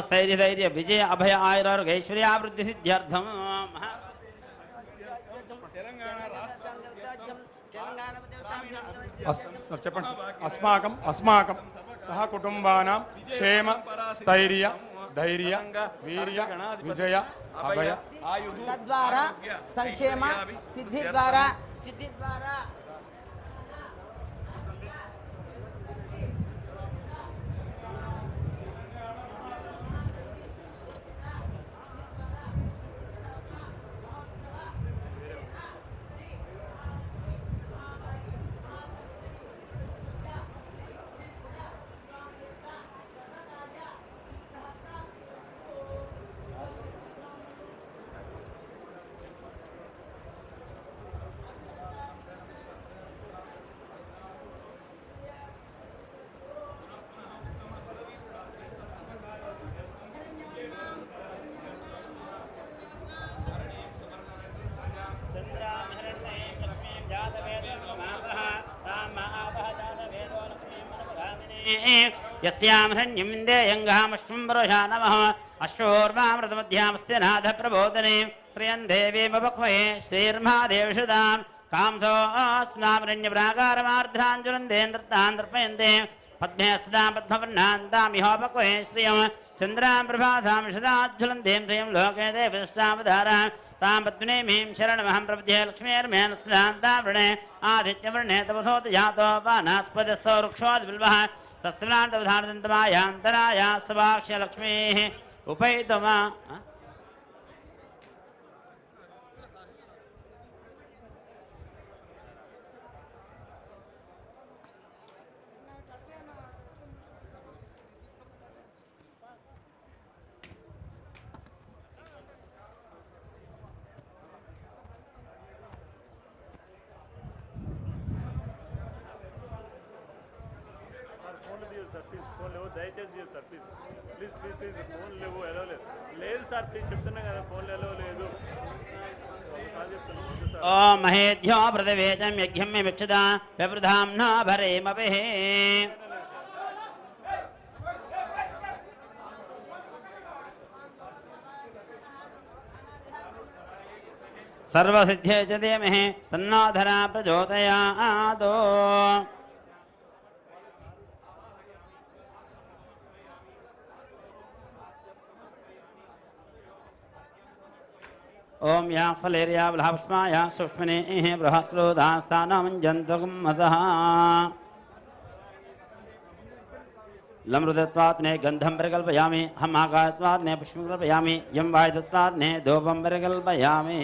स्थैर्य धैर्य विजय अभय आयुर ऐश्वर्यावृद्धि सिद्ध्यर्थम अस्माकं सह कुटुंबानां क्षेम स्थैर्य धैर्य वीर्य विजय अभय तद्वारा संक्षेम सिद्धि द्वारा यस्यामहन्यं विन्देयङ्गामश्वं वरुषा नमः अश्वोर्वामृतमध्यामस्ते नाथ प्रबोधने श्रियं देवीमपक्वये श्रीर्महादेवशुदां कांसो अस्नामरण्यप्राकारमार्ध्राञ्जुलन्देन्द्रतान् पद्मे सदां पद्मवर्णान्तामिहोपक्वये श्रियं चन्द्रां प्रभासां सदाज्ज्वलन्तीं श्रियं लोके देवष्टावधारां तां पद्मिनीमीं शरणमहं प्रपद्ये लक्ष्मीर्मेण सदान्तावृणे आदित्यवर्णे तपसोत जातो वानास्पदस्थो वृक्षोद्बिल्वः तस्मान्तवधानदन्तमायान्तराया सवाक्ष्य लक्ष्मीः उपैतमा దయచేసి లేదు సార్ ప్లీజ్ ఫోన్ లేవు ఎలా లేదు సార్ ప్లీజ్ చెప్తున్నా కదా ఫోన్ ఎలా లేదు ఓం మహేధ్యో ప్రతివేచం యజ్ఞం మిక్షదా వ్యవృధాంనా భరేమపి सर्वसिद्धे च धीमहि तन्नो धरा प्रचोदयात् ओम या फलेरिया बलहपुष्पाया सूक्ष्मने बृहस्रोधास्थानमञ्जन्तुगुम्मसः लमृतत्वात्ने गन्धं परिकल्पयामि हमाकात्वात्ने पुष्पं कल्पयामि यं वायुतत्वात्ने धूपं परिकल्पयामि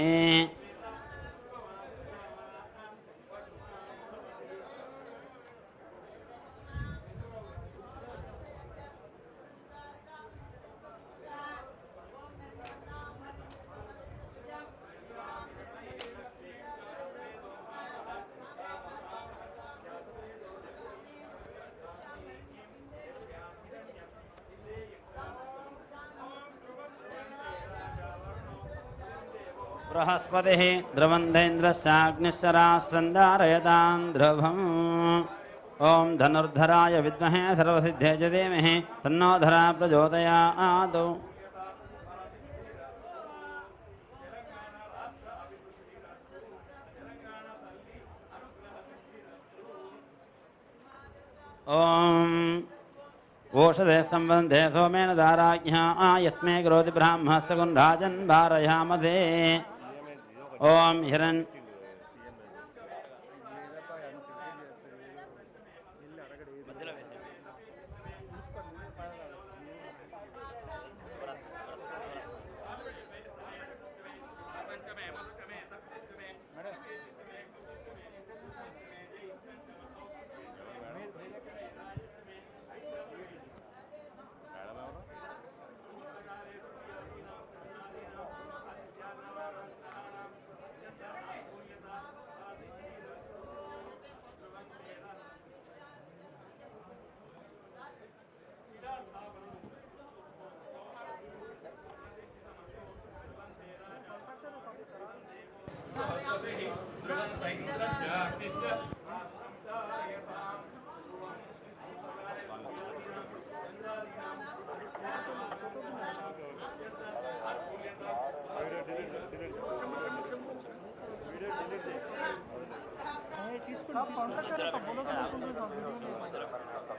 बृहस्पतिः द्रवन्देन्द्रस्याग्निश्चराष्ट्रन्दारयतां ध्रुवम् ॐ धनुर्धराय विद्महे सर्वसिद्धे च धीमहि तन्नो धरा प्रचोदयात् ॐ ओषधे संबन्धे सोमेन दाराज्ञा यस्मे करोति ब्राह्मः सगुन् राजन् वारयामसे ओम हिरण्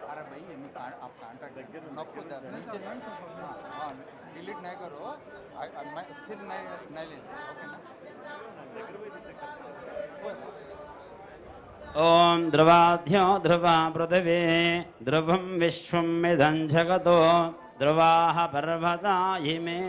अरे भाई ये आप कॉन्टैक्ट नॉक होता है नीचे डिलीट नहीं करो मैं फिर नहीं लेना ओके ना ओम ध्रुवाध्यो ध्रुवा पृथिवी ध्रुवं विश्वं मिदं जगतो ध्रुवाः पर्वता इमे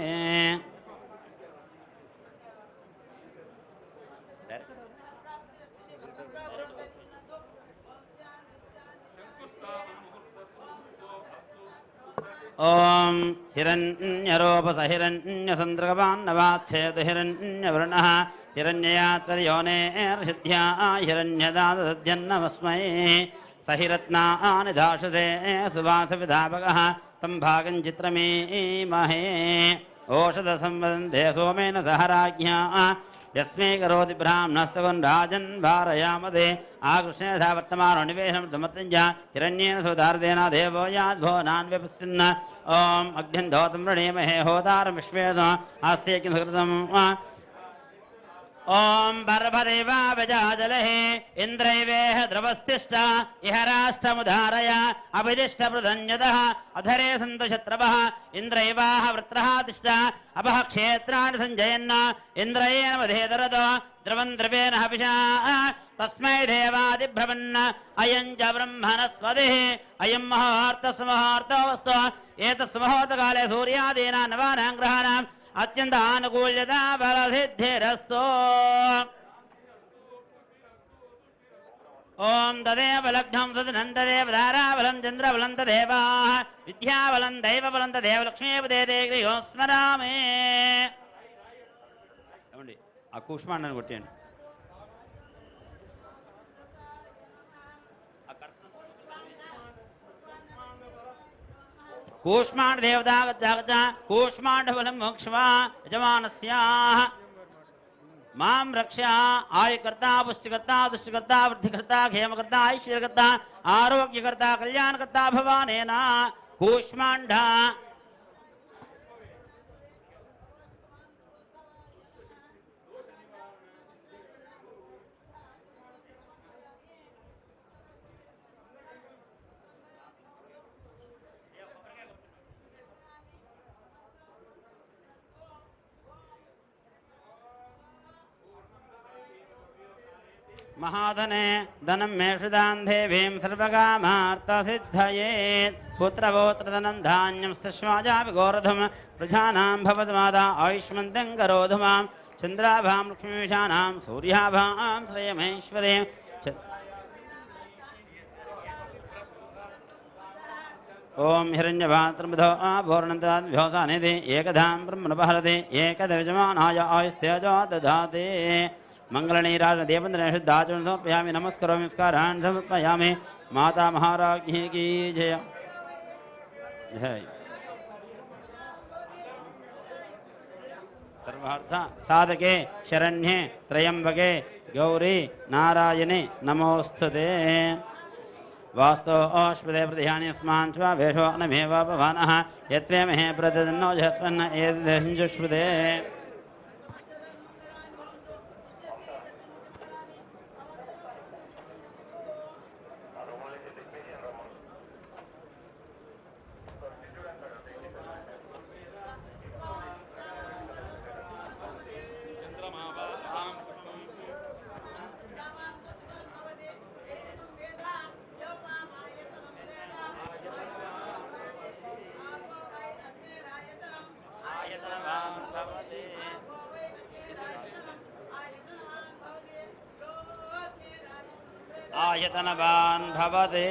ओम हिरण्यरूपस हिरण्यसन्द्रगवान्नवाच्छेदु हिरण्यवर्णः हिरण्ययात्तर्योनेर्षिद्ध्या हिरण्यदादद्यन्नमस्मै सहिरत्नानि दाशुते सुवासविधापकः तं भागं चित्रमीमहे ओषधसंवदन्ते सोमेन सह राज्ञा यस्मै करोति ब्राह्मणस्तगुन् राजन् भारयामदे आकृष्णेधा वर्तमानो निवेशं समर्थञ्च हिरण्येन सुधार्देन देवो याद्भो नान्व्यपस्यन् ॐ अग्न्यन्धोतं वृणीमहे होतारं विश्वेसो आस्ये किं सुकृतम् ओम पर्वदेवा विजाजलः इंद्रैवेह द्रवस्तिष्ठ इह राष्ट्रमुधारय अभिदिष्ट प्रधन्यतः अधरे सन्तु शत्रवः इंद्रैवाह वृत्रः तिष्ठ अपः क्षेत्राणि सञ्जयन् इंद्रयेण वधेदरतो द्रवं द्रवेण हविषा तस्मै देवादिभ्रवन् अयं च ब्रह्मणस्पतिः अयं मुहूर्तस्मुहूर्तोऽस्तु एतस्मुहूर्तकाले सूर्यादीनां नवानां ग्रहाणाम् अत्यंत अनुकूल्यता बलसिद्धिरस्तु ओम तदेव लग्नं सुदिनं तदेव धाराबलं चन्द्रबलं तदेव विद्याबलं दैवबलं तदेव लक्ष्मीपते गृहो स्मरामि ఏమండి ఆ కూష్మాండని కొట్టండి कूष्मांड देवता गच्छ कूष्मांड बलं मोक्षवा यजमानस्याः मां रक्षा आयुकर्ता पुष्टिकर्ता दुष्टिकर्ता वृद्धिकर्ता क्षेमकर्ता ऐश्वर्यकर्ता आरोग्यकर्ता कल्याणकर्ता भवानेन कूष्मांड महाधने धनं मेषुदां देवीं सर्वकामार्थसिद्धये पुत्रपौत्रधनं धान्यं सश्वाजाभिगोरधं प्रजानां भवतमादा आयुष्मन्तं करोतु मां चन्द्राभां लक्ष्मीशानां सूर्याभां श्रेयमेश्वरे ओम हिरण्यभात्रमधो भोर्णन्ताद्भ्योसानिधि एकधां ब्रह्मणपहरति एकदविजमानाय आयुस्तेजो दधाति मंगलनीराजन देवेन्द्र शुद्धाचरण समर्पयामि नमस्करोमि नमस्कारान् समर्पयामि माता महाराज्ञी की जय जय सर्वार्थ साधके शरण्ये त्र्यंबके गौरी नारायणे नमोस्तुते वास्तो अश्वदे प्रतिहानि अस्मान् च वेषो अनमेव भवानः यत्वे महे प्रदन्नो जस्वन्न एतदश्वदे आयतनवान् भवते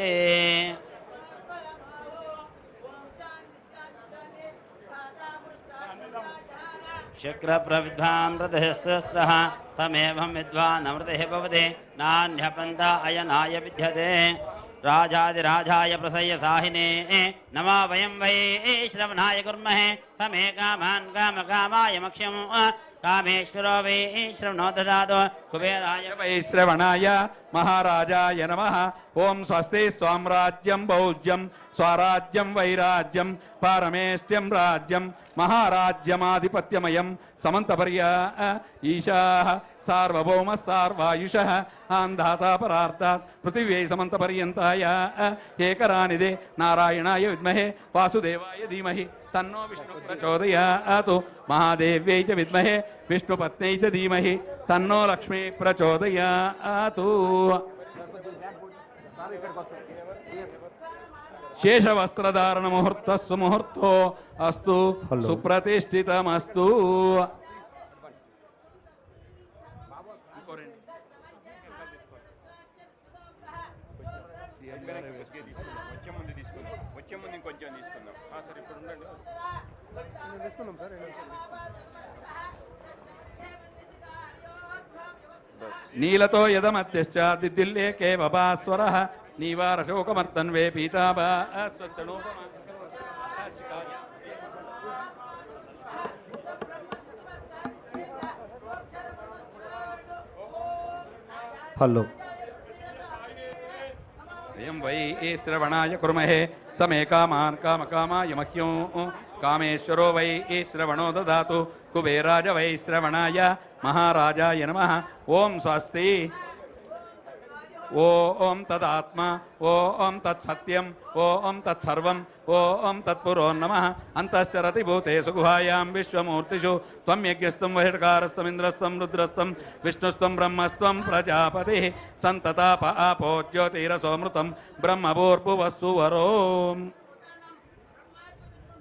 शक्रप्रविद्वां रथस्रः तमेवं विद्वान् अमृतः भवते नान्यपन्था अयनाय विद्यते राजादिराजाय प्रसह्य साहिने नमा वयं वै श्रवणाय कुर्महे समे कामान् कामकामाय मक्ष्यं कामेश्वरो वै श्रवणो ददातु कुबेराय वै श्रवणाय महाराजाय नमः ओम स्वस्ति स्वाम्राज्यं भौज्यं स्वराज्यं वैराज्यं पारमेष्ट्यं राज्यं మహారాజ్యమాధిపత్యమయం సమంతపర్య ఈశా సార్వభౌమ సార్వాయుష ఆంధాతా పరార్థాత్ పృథివ్యై సమంతపర్యంతాయ ఏకరానిదే నారాయణాయ విద్మహే వాసుదేవాయ ధీమహి తన్నో విష్ణు ప్రచోదయాతు మహాదేవ్యై చ విద్మహే విష్ణుపత్న్యై చ ధీమహి తన్నో లక్ష్మీ ప్రచోదయాతు. శేషవస్త్రధారణ ముహూర్త సుముహూర్తో అస్తు సుప్రతిష్ఠితమస్తు. వచ్చే ముందు ఇంకొంచెం తీసుకుందాం. సరే ఇప్పుడు ఉండండి. తీసుకున్నాం సార్. నీలతో యదమధ్యశ్చ దిద్దిల్లేకే వపాస్వర నీవారశోకమర్తన్వే పీతాభా స్వచ్చనోపమ. హలో అయం వై శ్రవణాయ కుర్మహే సమే కామాన్ కామకామాయ మహ్యం కామేశ్వరో వై శ్రవణో దదాతు కుబేరాజ వై శ్రవణాయ మహారాజాయ నమః. ఓం స్వస్తి. ఓం తదాత్మా ఓం తత్సత్యం ఓం తత్సర్వం ఓం తత్పురో నమః. అంతశ్చరతి భూతేషు గుహాయాం విశ్వమూర్తిషు త్వం యజ్ఞస్తం వహిర్కారస్తమింద్రస్తం రుద్రస్తం విష్ణుస్తం బ్రహ్మస్త్వం ప్రజాపతి సంతతాప ఆపో జ్యోతిరసోమృతం బ్రహ్మభూర్భువస్సువరో.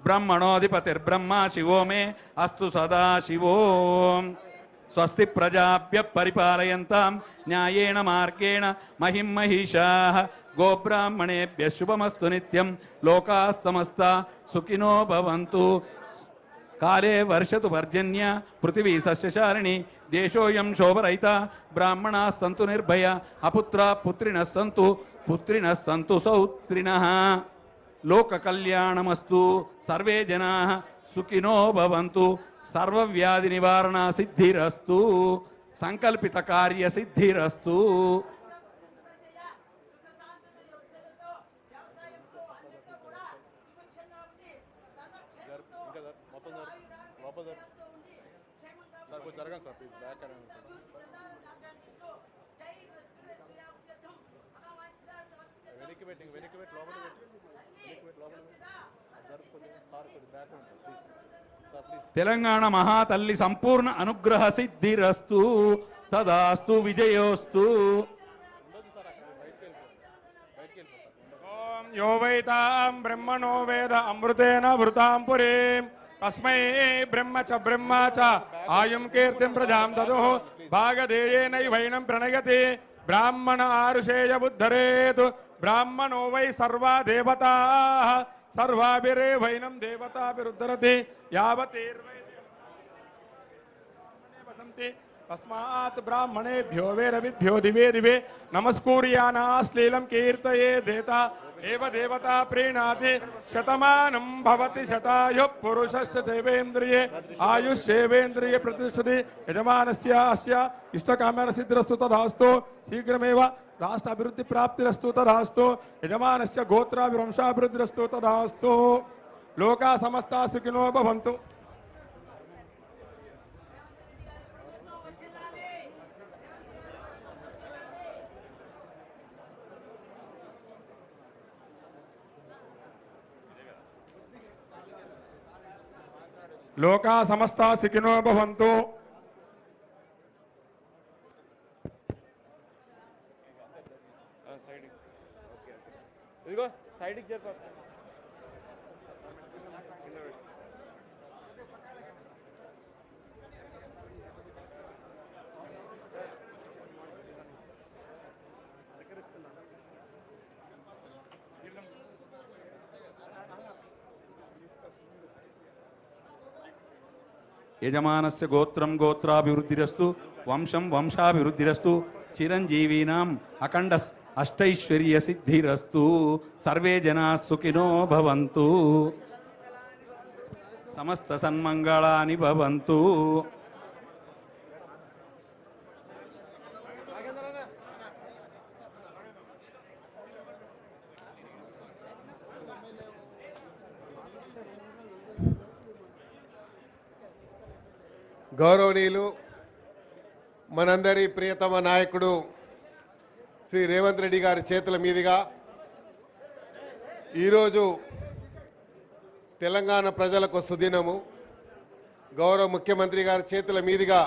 బ్రహ్మణోధిపతిర్బ్రహ్మ శివో మే అస్తు సదా శివో. స్వస్తి ప్రజాభ్య పరిపాలయంతాం న్యాయేణ మార్గేణ మహిం మహిషాః. గోబ్రాహ్మణేభ్య శుభమస్తు నిత్యం. లోకాః సమస్తా సుఖినో భవంతు. కాలే వర్షతు పర్జన్య పృథివీ సస్యశాలిని. దేశోయం శోభరహిత బ్రాహ్మణాः సంతు నిర్భయ. అపుత్రా పుత్రిణः సంతు పుత్రిణः సంతు సౌత్రిణः. లోక కళ్యాణమస్తు. సర్వే జనాః సుఖినో భవంతు. సర్వవ్యాధి నివారణ సిద్ధిరస్తు. సంకల్పిత కార్య సిద్ధిరస్తు. తెలంగాణ మహాతల్లి సంపూర్ణ అనుగ్రహ సిద్ధిరస్తు. తదాస్తు విజయోస్తు. ఓం యో వైతాం బ్రహ్మణో వేద అమృతేన భృతాం పురీం తస్మై బ్రహ్మ చ ఆయుం కీర్తిం ప్రజాం దదుః భాగధేయేనైవైనం ప్రణయతి బ్రాహ్మణ ఆరుషేయ బుద్ధరేతు బ్రాహ్మణో వై సర్వా దేవతాః సర్వాభిరేవైనం దేవతాభిరుద్ధరతి యావతేర్వై వసంతి తస్మాత్ బ్రాహ్మణేభ్యో వేదవిభ్యో దివే దివే నమస్కూర్యానాశ్లీలం కీర్తయే దేత ఏవ దేవతా ప్రీణాతి శతమానం భవతి శతాయు పురుషస్య దేవేంద్రియే ఆయుష్యేవేంద్రియే ప్రతిష్ఠతి యజమానస్య అస్య ఇష్టకామ్యాన సిద్ధిరస్తు తదాస్తు. శీఘ్రమేవ రాష్ట్ర అభివృద్ధి ప్రాప్తిరస్తు తదాస్తు. యజమానస్య గోత్రాభివంశాభివృద్ధిరస్తు తదాస్తు. లోకా సమస్తా సుఖినో భవంతు. లోకా సమస్తా సుఖినో భవంతు. ఇదిగో సైడ్కి చెప్ప. యజమానస్య గోత్రం గోత్రాభివృద్ధిరస్తు. వంశం వంశాభివృద్ధిరస్తు. చిరంజీవీనాం అఖండ అష్టైశ్వర్య సిద్ధిరస్తు. సర్వే జనా సుఖినో భవంతు. సమస్త సన్మంగళాని భవంతు. గౌరవనీయులు మనందరి ప్రియతమ నాయకుడు శ్రీ రేవంత్ రెడ్డి గారి చేతుల మీదుగా ఈరోజు తెలంగాణ ప్రజలకు సుదినము. గౌరవ ముఖ్యమంత్రి గారి చేతుల మీదుగా